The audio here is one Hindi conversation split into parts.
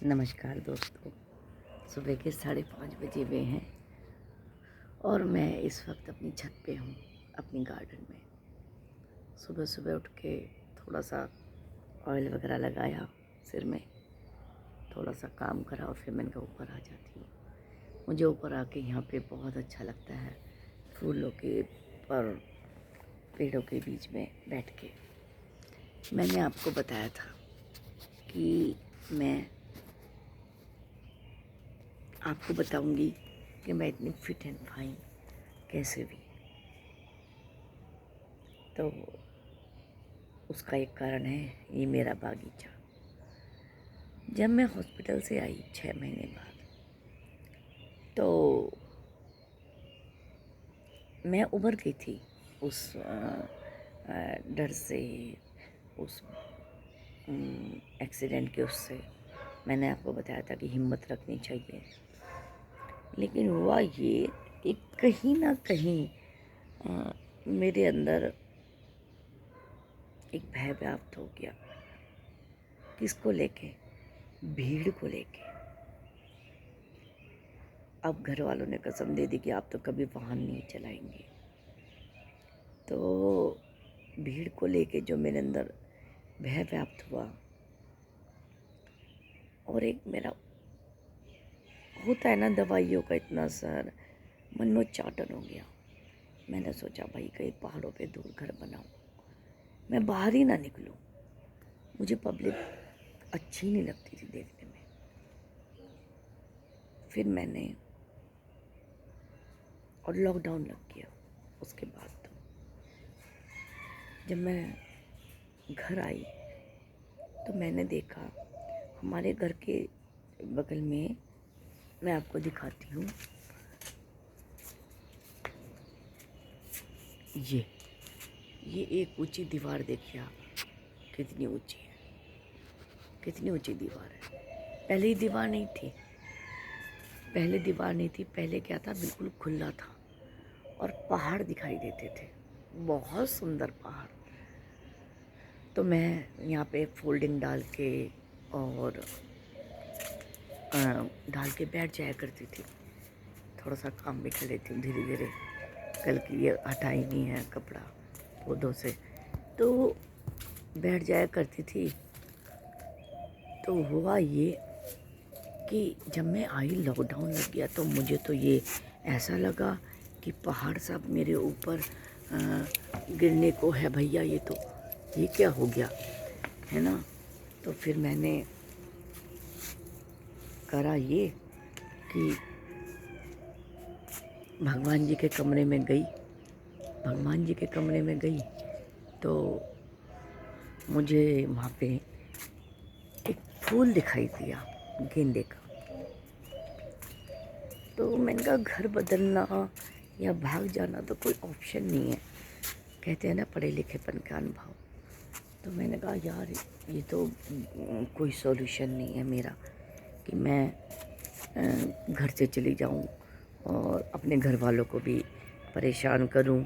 नमस्कार दोस्तों। सुबह के 5:30 बजे हुए हैं और मैं इस वक्त अपनी छत पे हूँ, अपनी गार्डन में। सुबह सुबह उठ के थोड़ा सा ऑयल वगैरह लगाया सिर में, थोड़ा सा काम करा और फिर मैंने कहा ऊपर आ जाती हूँ। मुझे ऊपर आके यहाँ पे बहुत अच्छा लगता है, फूलों के और पेड़ों के बीच में बैठ के। मैंने आपको बताया था कि मैं आपको बताऊंगी कि मैं इतनी फिट एंड फाइन कैसे हुई। तो उसका एक कारण है ये मेरा बागीचा। जब मैं हॉस्पिटल से आई 6 महीने बाद, तो मैं उभर गई थी उस डर से, उस एक्सीडेंट के उससे। मैंने आपको बताया था कि हिम्मत रखनी चाहिए, लेकिन हुआ ये कि कहीं ना कहीं मेरे अंदर एक भय व्याप्त हो गया। किसको लेके? भीड़ को लेके। अब घर वालों ने कसम दे दी कि आप तो कभी वाहन नहीं चलाएंगे। तो भीड़ को लेके जो मेरे अंदर भय व्याप्त हुआ, और एक मेरा होता है ना दवाइयों का इतना असर, मन में उच्चाटन हो गया। मैंने सोचा भाई कहीं पहाड़ों पे दूर घर बनाऊं, मैं बाहर ही ना निकलूं। मुझे पब्लिक अच्छी नहीं लगती थी देखने में। फिर मैंने, और लॉकडाउन लग गया उसके बाद। तो जब मैं घर आई तो मैंने देखा हमारे घर के बगल में, मैं आपको दिखाती हूँ, ये एक ऊंची दीवार देखिए आप, कितनी ऊंची है, कितनी ऊंची दीवार है। पहले ही दीवार नहीं थी, पहले दीवार नहीं थी। पहले क्या था, बिल्कुल खुला था और पहाड़ दिखाई देते थे, बहुत सुंदर पहाड़। तो मैं यहाँ पे फोल्डिंग डाल के और डाल के बैठ जाया करती थी। थोड़ा सा काम भी कर लेती हूँ धीरे धीरे, कल की ये हटा ही नहीं है कपड़ा पौधों से, तो बैठ जाया करती थी। तो हुआ ये कि जब मैं आई, लॉकडाउन लग गया, तो मुझे तो ये ऐसा लगा कि पहाड़ सब मेरे ऊपर गिरने को है भैया। ये क्या हो गया है ना। तो फिर मैंने करा ये कि भगवान जी के कमरे में गई। भगवान जी के कमरे में गई तो मुझे वहाँ पे एक फूल दिखाई दिया, गेंदे का। तो मैंने कहा घर बदलना या भाग जाना तो कोई ऑप्शन नहीं है, कहते हैं ना पढ़े लिखेपन का अनुभव। तो मैंने कहा यार ये तो कोई सॉल्यूशन नहीं है मेरा कि मैं घर से चली जाऊं और अपने घर वालों को भी परेशान करूं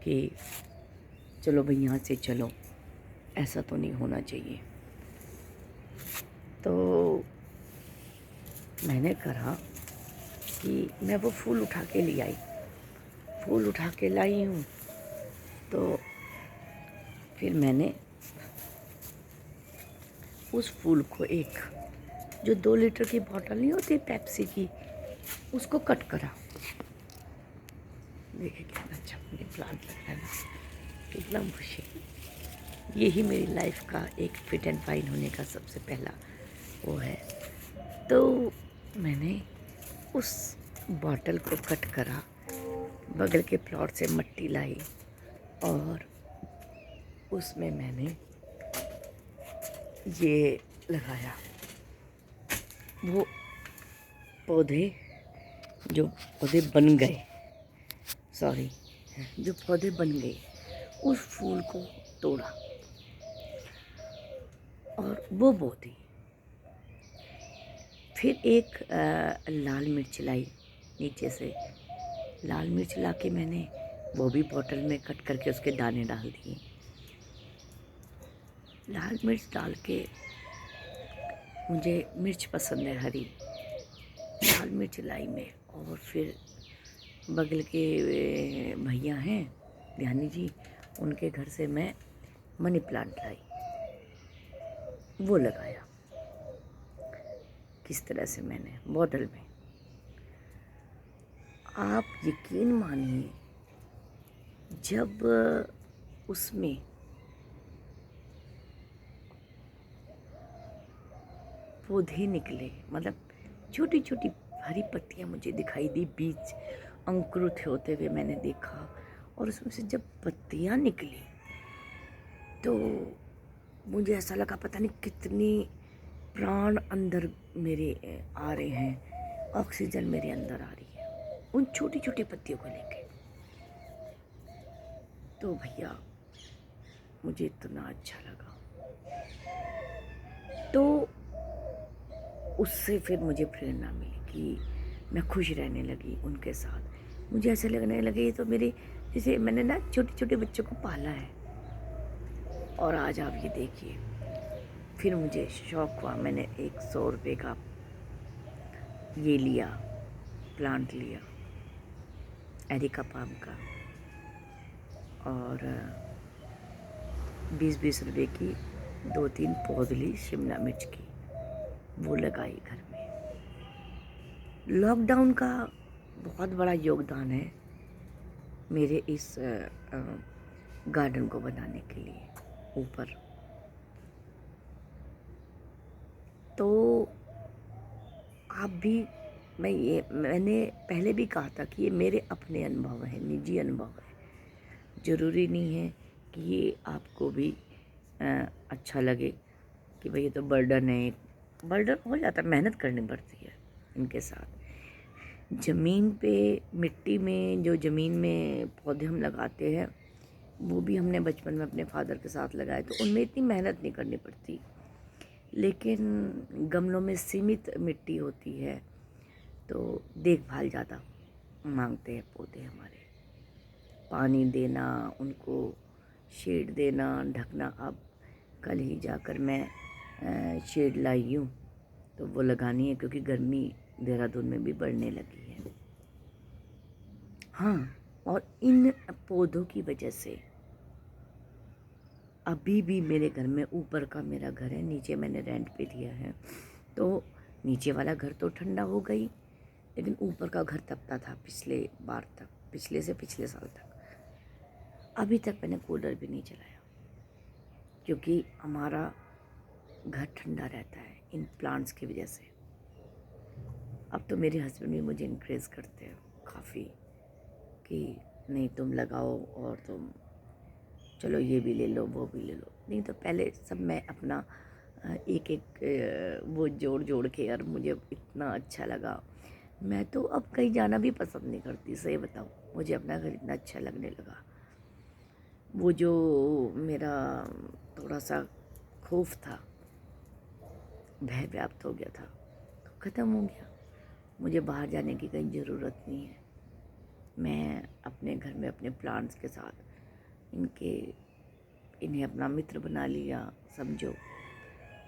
कि चलो भाई यहाँ से चलो। ऐसा तो नहीं होना चाहिए। तो मैंने कहा कि मैं वो फूल उठा के ले आई, फूल उठा के लाई हूँ। तो फिर मैंने उस फूल को, एक जो 2 लीटर की बोतल नहीं होती पेप्सी की, उसको कट करा। देखिए कितना अच्छा मुझे प्लांट लग रहा है ना, कितना खुशी। यही मेरी लाइफ का एक फिट एंड फाइन होने का सबसे पहला वो है। तो मैंने उस बॉटल को कट करा, बगल के प्लॉट से मिट्टी लाई और उसमें मैंने ये लगाया। वो पौधे, जो पौधे बन गए, सॉरी, जो पौधे बन गए, उस फूल को तोड़ा और वो बो दी। फिर एक लाल मिर्च लाई नीचे से, लाल मिर्च ला के मैंने वो भी बॉटल में कट करके उसके दाने डाल दिए। लाल मिर्च डाल के मुझे मिर्च पसंद है हरी, लाल मिर्च लाई मैं। और फिर बगल के भैया हैं ध्यानी जी, उनके घर से मैं मनी प्लांट लाई, वो लगाया। किस तरह से मैंने बॉटल में, आप यकीन मानिए जब उसमें पौधे निकले, मतलब छोटी छोटी हरी पत्तियां मुझे दिखाई दी, बीज अंकुरित होते हुए मैंने देखा। और उसमें से जब पत्तियां निकली तो मुझे ऐसा लगा पता नहीं कितनी प्राण अंदर मेरे आ रहे हैं, ऑक्सीजन मेरे अंदर आ रही है उन छोटी छोटी पत्तियों को लेके। तो भैया मुझे इतना अच्छा लगा। तो उससे फिर मुझे प्रेरणा मिली कि मैं खुश रहने लगी उनके साथ। मुझे ऐसे लगने लगे ये तो मेरे, जैसे मैंने ना छोटे छोटे बच्चों को पाला है। और आज आप ये देखिए, फिर मुझे शौक़ हुआ, मैंने 100 रुपये का ये लिया, प्लांट लिया एरिका पाम का, और 20-20 रुपये की 2-3 पौध ली शिमला मिर्च की, वो लगाई घर में। लॉकडाउन का बहुत बड़ा योगदान है मेरे इस गार्डन को बनाने के लिए ऊपर। तो आप भी, मैंने पहले भी कहा था कि ये मेरे अपने अनुभव हैं, निजी अनुभव है। ज़रूरी नहीं है कि ये आपको भी अच्छा लगे कि भाई ये तो बर्डन है। बर्डन हो जाता है, मेहनत करनी पड़ती है इनके साथ। ज़मीन पे, मिट्टी में, जो ज़मीन में पौधे हम लगाते हैं वो भी हमने बचपन में अपने फादर के साथ लगाए, तो उनमें इतनी मेहनत नहीं करनी पड़ती। लेकिन गमलों में सीमित मिट्टी होती है तो देखभाल ज़्यादा मांगते हैं पौधे हमारे। पानी देना, उनको शेड देना, ढकना। अब कल ही जाकर मैं शेड लाई हूँ, तो वो लगानी है क्योंकि गर्मी देहरादून में भी बढ़ने लगी है। हाँ, और इन पौधों की वजह से अभी भी मेरे घर में, ऊपर का मेरा घर है, नीचे मैंने रेंट पे लिया है, तो नीचे वाला घर तो ठंडा हो गई, लेकिन ऊपर का घर तपता था पिछले बार तक, पिछले से पिछले साल तक। अभी तक मैंने कूलर भी नहीं चलाया क्योंकि हमारा घर ठंडा रहता है इन प्लांट्स की वजह से। अब तो मेरे हस्बैंड भी मुझे इनक्रेज करते हैं काफ़ी कि नहीं तुम लगाओ, और तुम चलो ये भी ले लो वो भी ले लो। नहीं तो पहले सब मैं अपना एक एक वो जोड़ जोड़ के, यार मुझे इतना अच्छा लगा। मैं तो अब कहीं जाना भी पसंद नहीं करती, सही बताऊँ, मुझे अपना घर इतना अच्छा लगने लगा। वो जो मेरा थोड़ा सा खौफ था, भय व्याप्त हो गया था, तो ख़त्म हो गया। मुझे बाहर जाने की कहीं ज़रूरत नहीं है। मैं अपने घर में अपने प्लांट्स के साथ इन्हें अपना मित्र बना लिया समझो,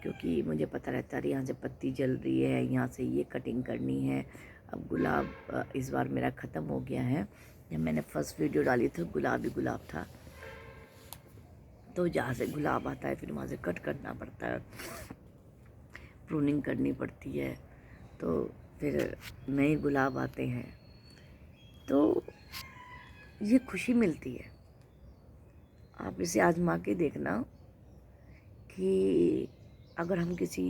क्योंकि मुझे पता रहता है यहाँ से पत्ती जल रही है, यहाँ से ये कटिंग करनी है। अब गुलाब इस बार मेरा ख़त्म हो गया है। जब मैंने फर्स्ट वीडियो डाली थी गुलाब ही गुलाब था, तो जहाँ से गुलाब आता है फिर वहाँ से कट करना पड़ता है, प्रूनिंग करनी पड़ती है, तो फिर नए गुलाब आते हैं। तो ये खुशी मिलती है। आप इसे आजमा के देखना कि अगर हम किसी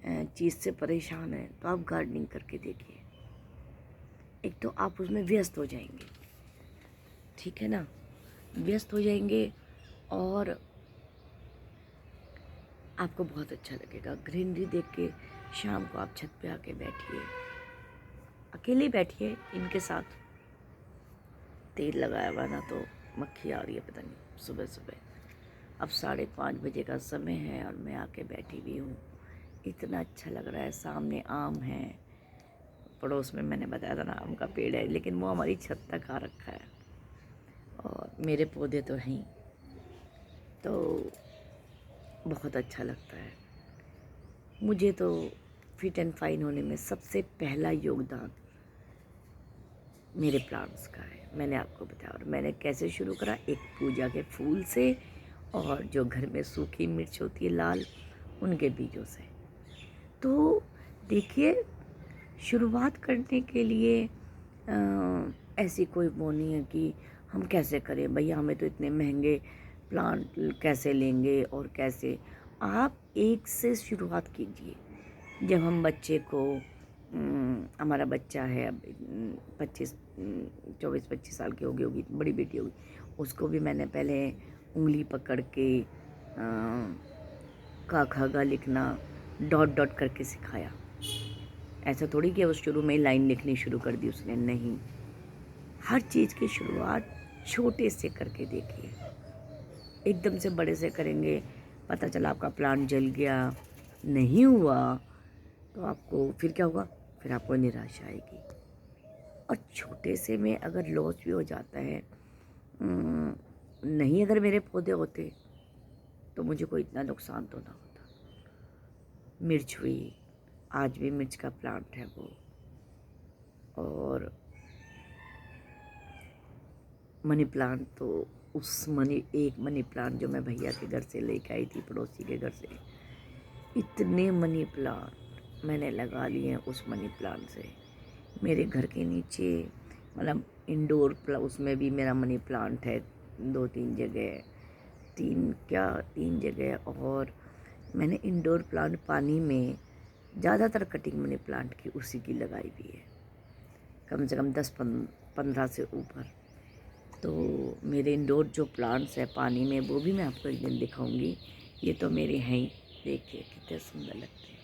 चीज़ से परेशान हैं तो आप गार्डनिंग करके देखिए। एक तो आप उसमें व्यस्त हो जाएंगे, ठीक है ना, व्यस्त हो जाएंगे, और आपको बहुत अच्छा लगेगा ग्रीनरी देख के। शाम को आप छत पे आके बैठिए, अकेले बैठिए इनके साथ। तेल लगाया हुआ ना तो मक्खी आ रही है पता नहीं सुबह सुबह। अब 5:30 बजे का समय है और मैं आके बैठी हुई हूँ। इतना अच्छा लग रहा है। सामने आम है, पड़ोस में मैंने बताया था ना आम का पेड़ है, लेकिन वो हमारी छत तक आ रखा है, और मेरे पौधे तो हैं, तो बहुत अच्छा लगता है। मुझे तो फिट एंड फाइन होने में सबसे पहला योगदान मेरे प्लांट्स का है। मैंने आपको बताया, और मैंने कैसे शुरू करा, एक पूजा के फूल से और जो घर में सूखी मिर्च होती है लाल, उनके बीजों से। तो देखिए, शुरुआत करने के लिए ऐसी कोई वो नहीं है कि हम कैसे करें भैया, हमें तो इतने महंगे प्लांट कैसे लेंगे और कैसे। आप एक से शुरुआत कीजिए। जब हम बच्चे को हमारा बच्चा है अब 24-25 साल की होगी, बड़ी बेटी होगी, उसको भी मैंने पहले उंगली पकड़ के का खा गा लिखना डॉट डॉट करके सिखाया। ऐसा थोड़ी कि वो शुरू में ही लाइन लिखनी शुरू कर दी उसने, नहीं। हर चीज़ की शुरुआत छोटे से करके देखिए। एकदम से बड़े से करेंगे, पता चला आपका प्लांट जल गया, नहीं हुआ, तो आपको फिर क्या होगा, फिर आपको निराशा आएगी। और छोटे से में अगर लॉस भी हो जाता है, नहीं अगर मेरे पौधे होते तो मुझे कोई इतना नुकसान तो ना होता। मिर्च हुई, आज भी मिर्च का प्लांट है वो, और मनी प्लांट तो एक मनी प्लांट जो मैं भैया के घर से लेके आई थी, पड़ोसी के घर से, इतने मनी प्लांट मैंने लगा लिए हैं उस मनी प्लांट से। मेरे घर के नीचे मतलब इंडोर उसमें भी मेरा मनी प्लांट है 2-3 जगह, 3 जगह। और मैंने इंडोर प्लांट पानी में ज़्यादातर कटिंग मनी प्लांट की उसी की लगाई भी है, कम से कम 10-15 से ऊपर। तो मेरे इंडोर जो प्लांट्स है पानी में, वो भी मैं आपको एक दिन दिखाऊंगी। ये तो मेरे हैं ही, देखिए कितने सुंदर लगते हैं,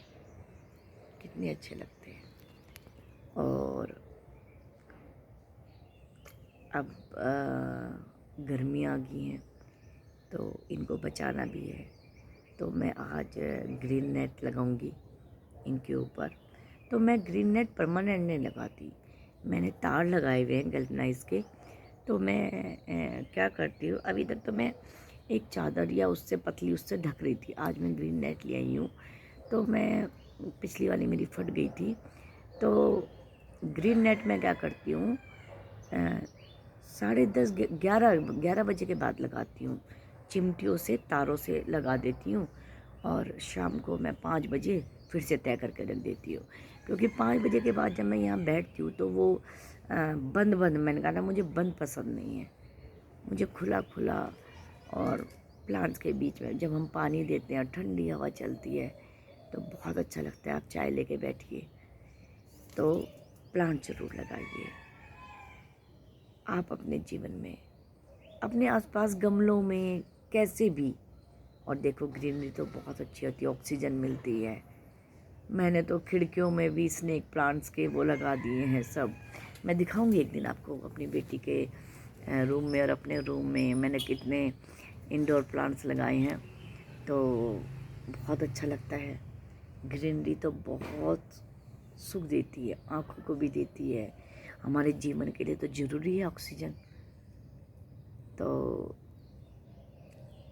कितने अच्छे लगते हैं। और अब गर्मी आ गई हैं तो इनको बचाना भी है, तो मैं आज ग्रीन नेट लगाऊंगी इनके ऊपर। तो मैं ग्रीन नेट परमानेंट नहीं लगाती, मैंने तार लगाए हुए हैं गैल्वेनाइज के। तो मैं क्या करती हूँ, अभी तक तो मैं एक चादर या उससे पतली उससे ढक रही थी। आज मैं ग्रीन नेट ले आई हूँ, तो मैं पिछली वाली मेरी फट गई थी, तो ग्रीन नेट में क्या करती हूँ, 10:30 11 बजे के बाद लगाती हूँ। चिमटियों से तारों से लगा देती हूँ, और शाम को मैं 5 बजे फिर से तय करके रख देती हूँ। क्योंकि 5 बजे के बाद जब मैं यहाँ बैठती हूँ तो वो बंद मैंने कहा ना, मुझे बंद पसंद नहीं है, मुझे खुला खुला। और प्लांट्स के बीच में जब हम पानी देते हैं, ठंडी हवा चलती है, तो बहुत अच्छा लगता है। आप चाय लेके बैठिए, तो प्लांट ज़रूर लगाइए आप अपने जीवन में, अपने आसपास गमलों में, कैसे भी। और देखो, ग्रीनरी तो बहुत अच्छी होती है, ऑक्सीजन मिलती है। मैंने तो खिड़कियों में भी स्नेक प्लांट्स के वो लगा दिए हैं सब। मैं दिखाऊंगी एक दिन आपको अपनी बेटी के रूम में और अपने रूम में मैंने कितने इंडोर प्लांट्स लगाए हैं। तो बहुत अच्छा लगता है। ग्रीनरी तो बहुत सुख देती है, आँखों को भी देती है, हमारे जीवन के लिए तो ज़रूरी है ऑक्सीजन। तो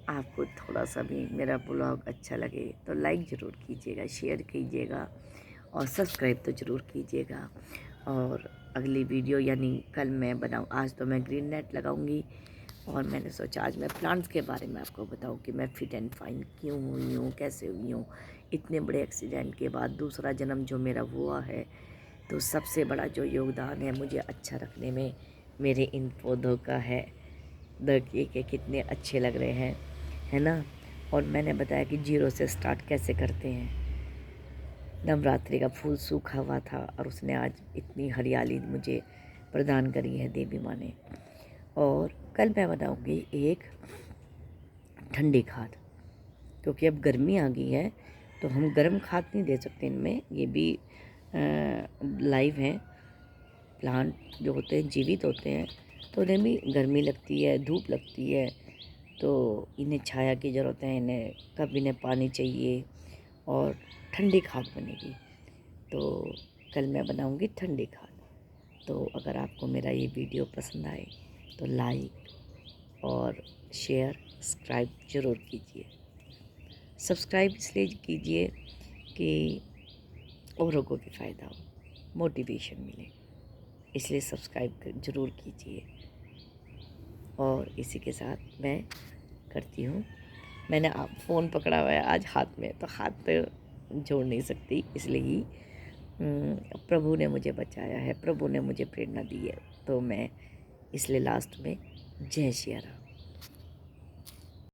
आपको थोड़ा सा भी मेरा ब्लॉग अच्छा लगे तो लाइक ज़रूर कीजिएगा, शेयर कीजिएगा, और सब्सक्राइब तो ज़रूर कीजिएगा। और अगली वीडियो यानी कल मैं बनाऊँ, आज तो मैं ग्रीन नेट लगाऊंगी, और मैंने सोचा आज मैं प्लांट्स के बारे में आपको बताऊं कि मैं फिट एंड फाइन क्यों हुई हूँ, कैसे हुई हूँ। इतने बड़े एक्सीडेंट के बाद दूसरा जन्म जो मेरा हुआ है, तो सबसे बड़ा जो योगदान है मुझे अच्छा रखने में मेरे इन पौधों का है। देखिए कि कितने अच्छे लग रहे हैं, है ना। और मैंने बताया कि 0 से स्टार्ट कैसे करते हैं। नवरात्रि का फूल सूखा हुआ था और उसने आज इतनी हरियाली मुझे प्रदान करी है देवी माँ ने। और कल मैं बनाऊंगी एक ठंडी खाद, क्योंकि अब गर्मी आ गई है तो हम गर्म खाद नहीं दे सकते इनमें। ये भी लाइव हैं, प्लांट जो होते हैं जीवित होते हैं, तो उन्हें भी गर्मी लगती है, धूप लगती है, तो इन्हें छाया की ज़रूरत है, इन्हें कब इन्हें पानी चाहिए, और ठंडी खाद बनेगी। तो कल मैं बनाऊंगी ठंडी खाद। तो अगर आपको मेरा ये वीडियो पसंद आए तो लाइक और शेयर सब्सक्राइब ज़रूर कीजिए। सब्सक्राइब इसलिए कीजिए कि औरों को भी फ़ायदा हो, मोटिवेशन मिले। इसलिए सब्सक्राइब ज़रूर कीजिए। और इसी के साथ मैं करती हूँ, मैंने आप फ़ोन पकड़ा हुआ है आज हाथ में, तो हाथ जोड़ नहीं सकती, इसलिए ही प्रभु ने मुझे बचाया है, प्रभु ने मुझे प्रेरणा दी है, तो मैं इसलिए लास्ट में जय सिया राम।